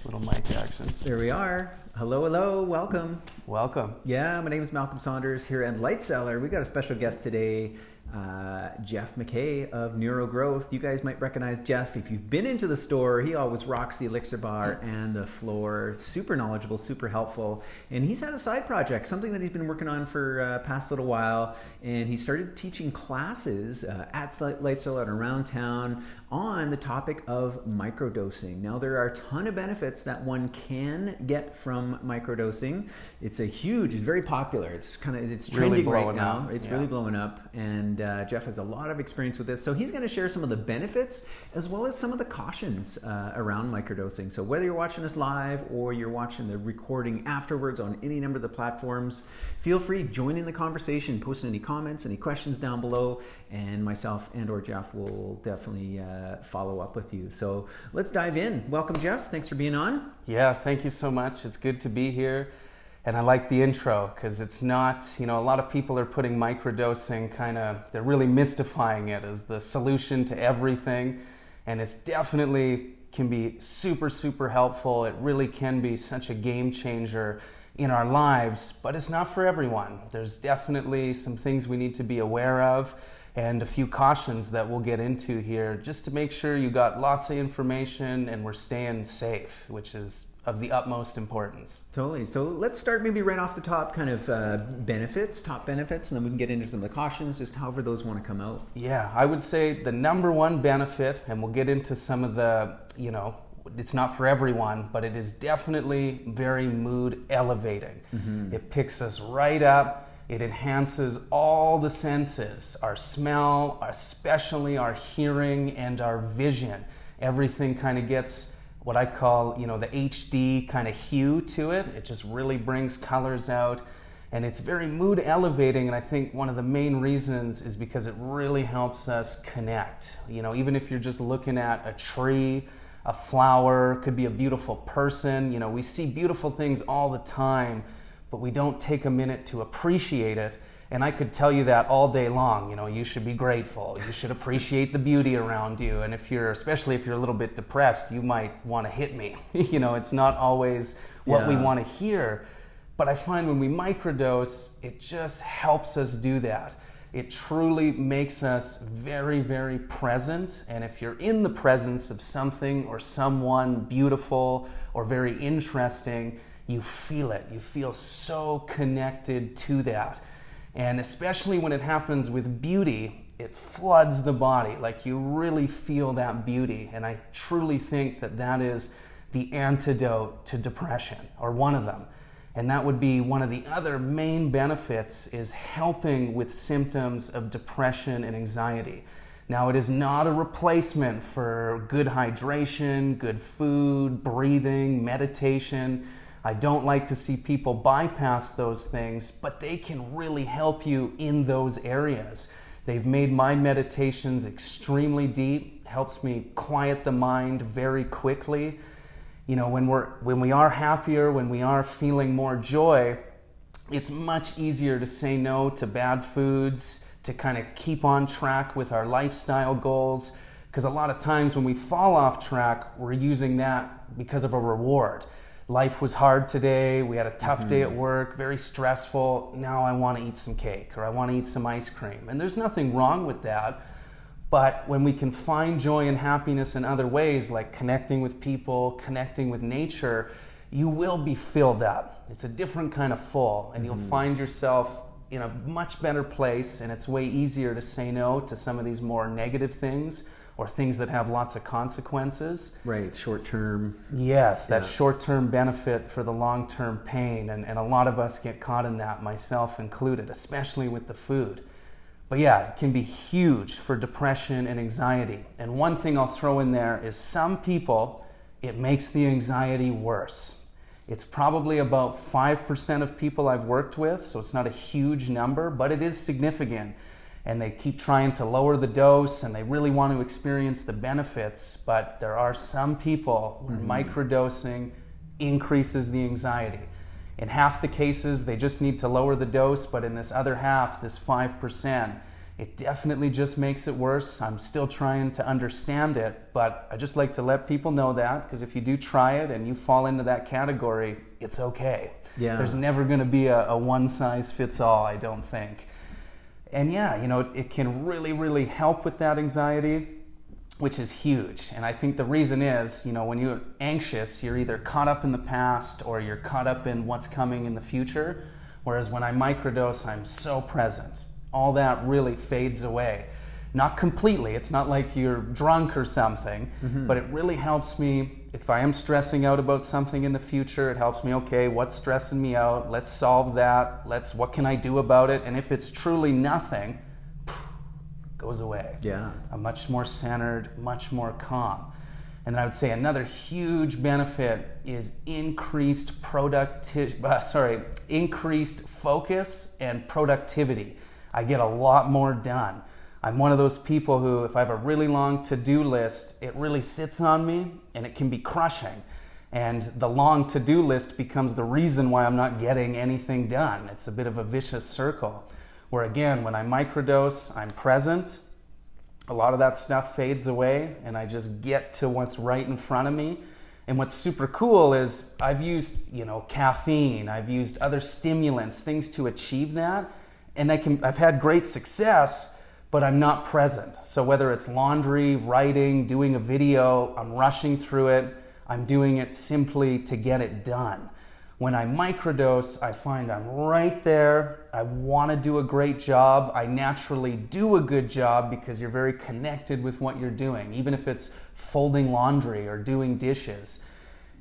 Little mic action. There we are. Hello, hello, welcome. Welcome. Yeah, my name is Malcolm Saunders here at Light Cellar. We got a special guest today, Jeff McKay of NeuroGrowth. You guys might recognize Jeff if you've been into the store. He always rocks the elixir bar and the floor. Super knowledgeable, super helpful. And he's had a side project, something that he's been working on for past little while. And he started teaching classes at Light Cellar and around town on the topic of microdosing. Now, there are a ton of benefits that one can get from microdosing. It's very popular. It's trending right now. It's really blowing up, and Jeff has a lot of experience with this. So he's going to share some of the benefits as well as some of the cautions around microdosing. So whether you're watching this live or you're watching the recording afterwards on any number of the platforms, feel free to join in the conversation, post any comments, any questions down below, and myself and or Jeff will definitely follow up with you. So let's dive in. Welcome, Jeff. Thanks for being on. Yeah, thank you so much. It's good to be here. And I like the intro because it's not, a lot of people are putting microdosing they're really mystifying it as the solution to everything. And it's definitely can be super, super helpful. It really can be such a game changer in our lives, but it's not for everyone. There's definitely some things we need to be aware of and a few cautions that we'll get into here just to make sure you got lots of information and we're staying safe, which is of the utmost importance. Totally. So let's start maybe right off the top, top benefits, and then we can get into some of the cautions, just however those want to come out. Yeah, I would say the number one benefit, and we'll get into some of the, it's not for everyone, but it is definitely very mood elevating. Mm-hmm. It picks us right up. It enhances all the senses, our smell, especially our hearing and our vision. Everything kind of gets what I call, the HD kind of hue to it. It just really brings colors out, and it's very mood elevating. And I think one of the main reasons is because it really helps us connect. Even if you're just looking at a tree, a flower, could be a beautiful person. We see beautiful things all the time, but we don't take a minute to appreciate it. And I could tell you that all day long. You should be grateful. You should appreciate the beauty around you. And especially if you're a little bit depressed, you might want to hit me. It's not always what we want to hear. But I find when we microdose, it just helps us do that. It truly makes us very, very present. And if you're in the presence of something or someone beautiful or very interesting, you feel it. You feel so connected to that. And especially when it happens with beauty, it floods the body. Like you really feel that beauty. And I truly think that is the antidote to depression, or one of them. And that would be one of the other main benefits, is helping with symptoms of depression and anxiety. Now, it is not a replacement for good hydration, good food, breathing, meditation. I don't like to see people bypass those things, but they can really help you in those areas. They've made my meditations extremely deep, helps me quiet the mind very quickly. When we are happier, when we are feeling more joy, it's much easier to say no to bad foods, to kind of keep on track with our lifestyle goals. Because a lot of times when we fall off track, we're using that because of a reward. Life was hard today, we had a tough day at work, very stressful. Now I want to eat some cake, or I want to eat some ice cream. And there's nothing wrong with that. But when we can find joy and happiness in other ways, like connecting with people, connecting with nature, you will be filled up. It's a different kind of full, and you'll find yourself in a much better place, and it's way easier to say no to some of these more negative things or things that have lots of consequences. Right, short term. Yes, that short-term benefit for the long-term pain, and a lot of us get caught in that, myself included, especially with the food. But yeah, it can be huge for depression and anxiety. And one thing I'll throw in there is some people, it makes the anxiety worse. It's probably about 5% of people I've worked with, so it's not a huge number, but it is significant. And they keep trying to lower the dose, and they really want to experience the benefits, but there are some people where microdosing increases the anxiety. In half the cases, they just need to lower the dose, but in this other half, this 5%, It definitely just makes it worse. I'm still trying to understand it, but I just like to let people know that, because if you do try it and you fall into that category, it's okay. Yeah. There's never going to be a one size fits all, I don't think. And yeah, it can really, really help with that anxiety, which is huge. And I think the reason is, when you're anxious, you're either caught up in the past or you're caught up in what's coming in the future. Whereas when I microdose, I'm so present. All that really fades away. Not completely, it's not like you're drunk or something, but it really helps me. If I am stressing out about something in the future, it helps me, okay, what's stressing me out? Let's solve that. What can I do about it? And if it's truly nothing, it goes away. Yeah. I'm much more centered, much more calm. And then I would say another huge benefit is increased focus and productivity. I get a lot more done. I'm one of those people who, if I have a really long to-do list, it really sits on me and it can be crushing. And the long to-do list becomes the reason why I'm not getting anything done. It's a bit of a vicious circle. Where again, when I microdose, I'm present. A lot of that stuff fades away and I just get to what's right in front of me. And what's super cool is I've used, caffeine, I've used other stimulants, things to achieve that. And I've had great success, but I'm not present. So whether it's laundry, writing, doing a video, I'm rushing through it. I'm doing it simply to get it done. When I microdose, I find I'm right there. I want to do a great job. I naturally do a good job because you're very connected with what you're doing, even if it's folding laundry or doing dishes.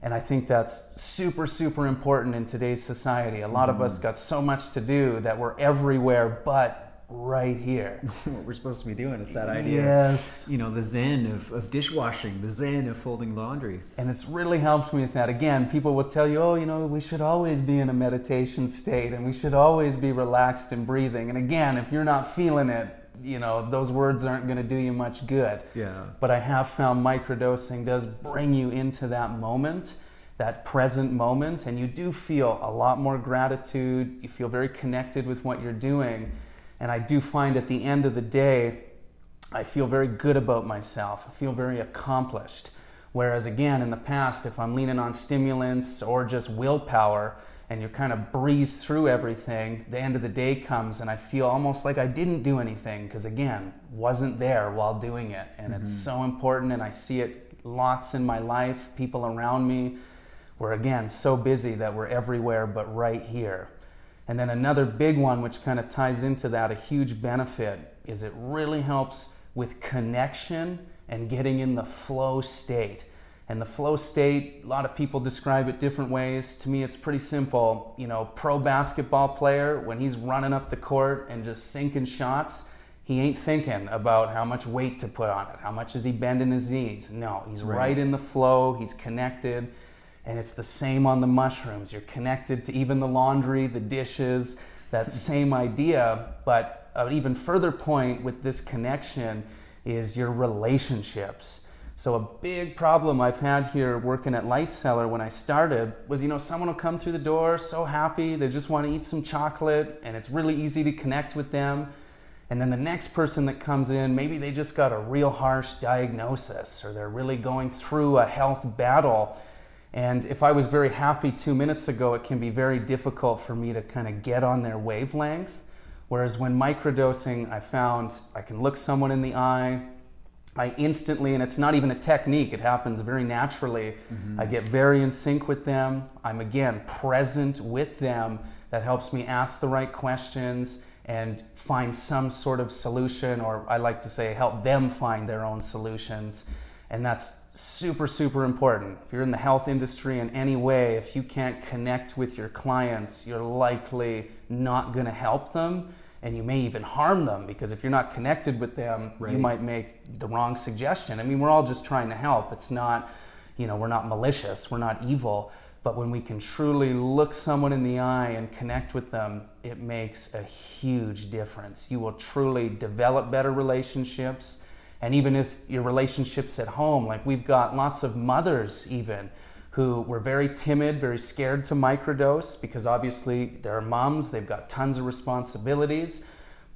And I think that's super, super important in today's society. A lot of us got so much to do that we're everywhere but right here. What we're supposed to be doing. It's that idea. Yes. The zen of dishwashing, the zen of folding laundry. And it's really helped me with that. Again, people will tell you, we should always be in a meditation state and we should always be relaxed and breathing. And again, if you're not feeling it, those words aren't going to do you much good. Yeah. But I have found microdosing does bring you into that moment, that present moment, and you do feel a lot more gratitude. You feel very connected with what you're doing. And I do find at the end of the day, I feel very good about myself. I feel very accomplished. Whereas again, in the past, if I'm leaning on stimulants or just willpower and you kind of breeze through everything, the end of the day comes and I feel almost like I didn't do anything because again, wasn't there while doing it. And it's so important, and I see it lots in my life, people around me. We're again so busy that we're everywhere but right here. And then another big one, which kind of ties into that, a huge benefit, is it really helps with connection and getting in the flow state. And the flow state, a lot of people describe it different ways. To me, it's pretty simple. Pro basketball player, when he's running up the court and just sinking shots, he ain't thinking about how much weight to put on it. How much is he bending his knees? No, he's right in the flow. He's connected. And it's the same on the mushrooms. You're connected to even the laundry, the dishes, that same idea. But an even further point with this connection is your relationships. So a big problem I've had here working at Light Cellar when I started was, someone will come through the door so happy, they just want to eat some chocolate, and it's really easy to connect with them. And then the next person that comes in, maybe they just got a real harsh diagnosis, or they're really going through a health battle. And if I was very happy 2 minutes ago, it can be very difficult for me to kind of get on their wavelength. Whereas when microdosing, I found I can look someone in the eye, I instantly, and it's not even a technique, it happens very naturally, I get very in sync with them. I'm again present with them. That helps me ask the right questions and find some sort of solution, or I like to say help them find their own solutions. And that's super, super important. If you're in the health industry in any way, if you can't connect with your clients, you're likely not going to help them, and you may even harm them, because if you're not connected with them, you might make the wrong suggestion. I mean, we're all just trying to help. It's not, we're not malicious, we're not evil, but when we can truly look someone in the eye and connect with them, it makes a huge difference. You will truly develop better relationships. And even if your relationships at home, like we've got lots of mothers even who were very timid, very scared to microdose because obviously they're moms, they've got tons of responsibilities.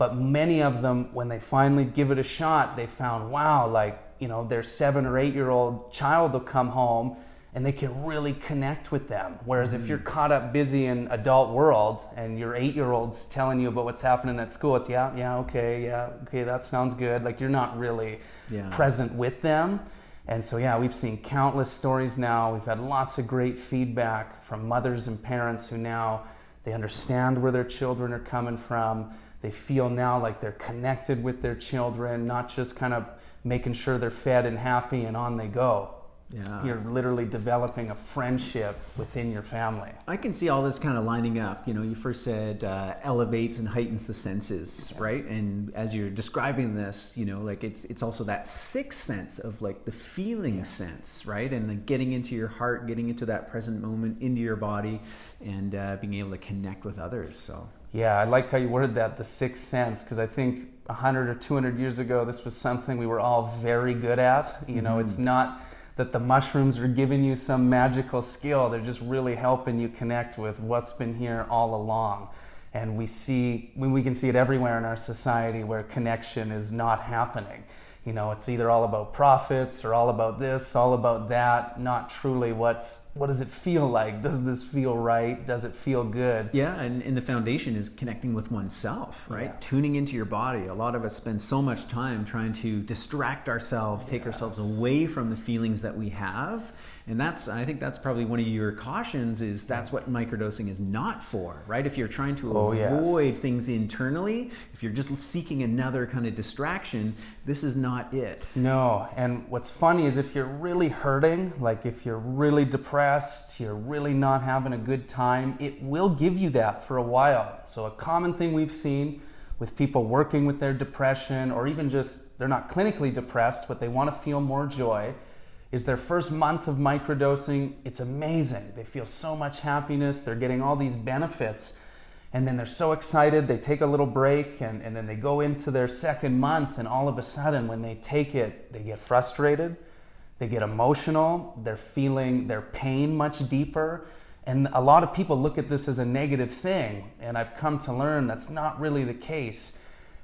But many of them, when they finally give it a shot, they found, wow, like, you know, their 7 or 8 year old child will come home and they can really connect with them. Whereas if you're caught up busy in adult world and your 8-year-old's telling you about what's happening at school, it's okay, that sounds good. Like, you're not really present with them. And so, we've seen countless stories now. We've had lots of great feedback from mothers and parents who now, they understand where their children are coming from. They feel now like they're connected with their children, not just kind of making sure they're fed and happy and on they go. Yeah. You're literally developing a friendship within your family. I can see all this kind of lining up. You know, you first said elevates and heightens the senses, right? And as you're describing this, you know, like it's also that sixth sense of like the feeling sense, right? And then getting into your heart, getting into that present moment, into your body, and being able to connect with others. So. Yeah, I like how you worded that, the sixth sense, because I think 100 or 200 years ago, this was something we were all very good at. You know, it's not that the mushrooms are giving you some magical skill. They're just really helping you connect with what's been here all along. And we can see it everywhere in our society where connection is not happening. You know, it's either all about profits or all about this, all about that, not truly what does it feel like? Does this feel right? Does it feel good? Yeah, and the foundation is connecting with oneself, right? Yeah. Tuning into your body. A lot of us spend so much time trying to distract ourselves, take ourselves away from the feelings that we have. And I think that's probably one of your cautions, is that's what microdosing is not for, right? If you're trying to avoid things internally, if you're just seeking another kind of distraction, this is not it. No, and what's funny is if you're really hurting, like if you're really depressed, you're really not having a good time, it will give you that for a while. So a common thing we've seen with people working with their depression, or even just they're not clinically depressed, but they want to feel more joy, is their first month of microdosing. It's amazing. They feel so much happiness. They're getting all these benefits. And then they're so excited. They take a little break and then they go into their second month. And all of a sudden, when they take it, they get frustrated. They get emotional. They're feeling their pain much deeper. And a lot of people look at this as a negative thing. And I've come to learn that's not really the case.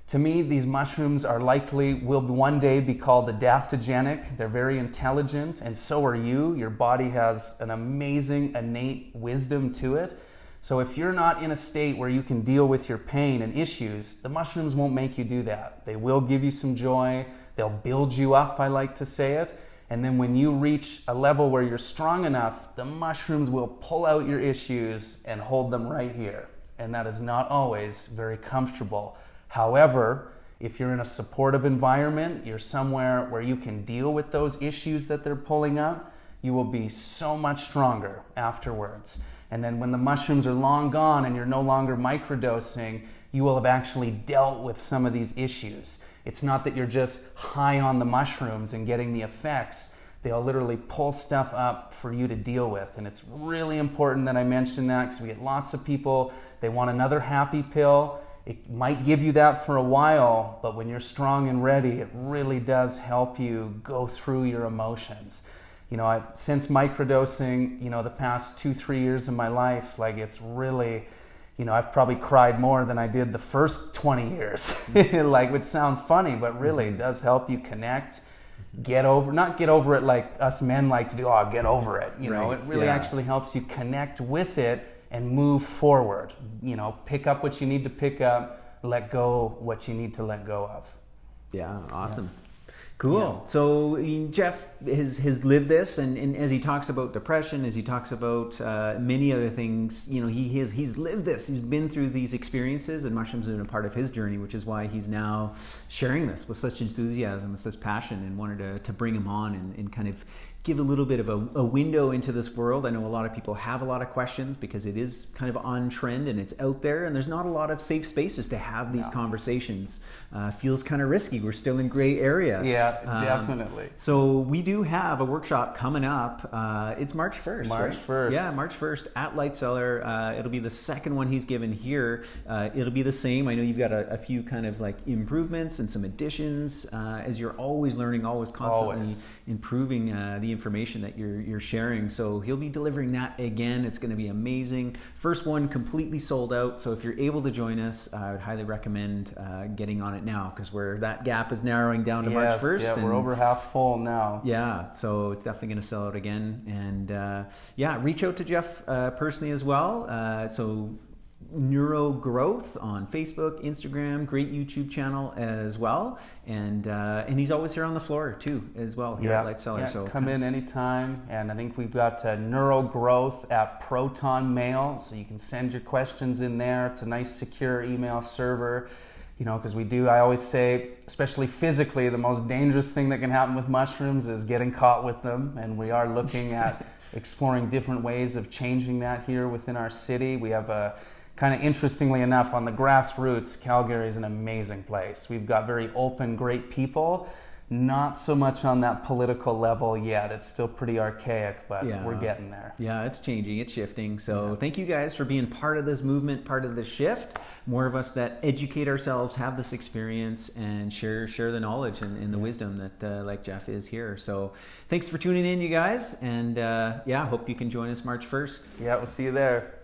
To me, these mushrooms will one day be called adaptogenic. They're very intelligent, and so are you. Your body has an amazing innate wisdom to it. So if you're not in a state where you can deal with your pain and issues, the mushrooms won't make you do that. They will give you some joy. They'll build you up, I like to say it. And then when you reach a level where you're strong enough, the mushrooms will pull out your issues and hold them right here. And that is not always very comfortable. However, if you're in a supportive environment, you're somewhere where you can deal with those issues that they're pulling up, you will be so much stronger afterwards. And then when the mushrooms are long gone and you're no longer microdosing, you will have actually dealt with some of these issues. It's not that you're just high on the mushrooms and getting the effects. They'll literally pull stuff up for you to deal with. And it's really important that I mention that, because we get lots of people, they want another happy pill. It might give you that for a while, but when you're strong and ready, it really does help you go through your emotions. You know, since microdosing, you know, the past 2-3 years of my life, like it's really, you know, I've probably cried more than I did the first 20 years, like, which sounds funny, but really it does help you connect, not get over it like us men like to do, get over it. You know, it really actually helps you connect with it and move forward. You know, pick up what you need to pick up, let go what you need to let go of. Yeah, awesome. Cool. Yeah. So Jeff has lived this, and as he talks about depression, as he talks about many other things, you know, he's lived this. He's been through these experiences, and mushrooms have been a part of his journey, which is why he's now sharing this with such enthusiasm, with such passion, and wanted to bring him on and kind of give a little bit of a window into this world. I know a lot of people have a lot of questions because it is kind of on trend and it's out there, and there's not a lot of safe spaces to have these conversations. Feels kind of risky. We're still in gray area. Yeah, definitely. So we do have a workshop coming up. It's March 1st. March 1st. Yeah, March 1st at Light Cellar. It'll be the second one he's given here. It'll be the same. I know you've got a few kind of like improvements and some additions as you're always learning, always constantly improving the the information that you're sharing. So he'll be delivering that again. It's going to be amazing. First one completely sold out. So if you're able to join us, I would highly recommend getting on it now, because that gap is narrowing down to March 1st. Yeah, we're over half full now. Yeah, so it's definitely going to sell out again. And reach out to Jeff personally as well. So NeuroGrowth on Facebook, Instagram, great YouTube channel as well, and he's always here on the floor too as well here at Light Cellar. So come in anytime, and I think we've got NeuroGrowth at Proton Mail, so you can send your questions in there. It's a nice secure email server, because I always say, especially physically, the most dangerous thing that can happen with mushrooms is getting caught with them, and we are looking at exploring different ways of changing that here within our city. We have a kind of, interestingly enough, on the grassroots, Calgary is an amazing place. We've got very open, great people. Not so much on that political level yet. It's still pretty archaic, but we're getting there. Yeah, it's changing, it's shifting. So thank you guys for being part of this movement, part of this shift. More of us that educate ourselves, have this experience, and share the knowledge and the wisdom that like Jeff is here. So thanks for tuning in, you guys, and hope you can join us March 1st. Yeah, we'll see you there.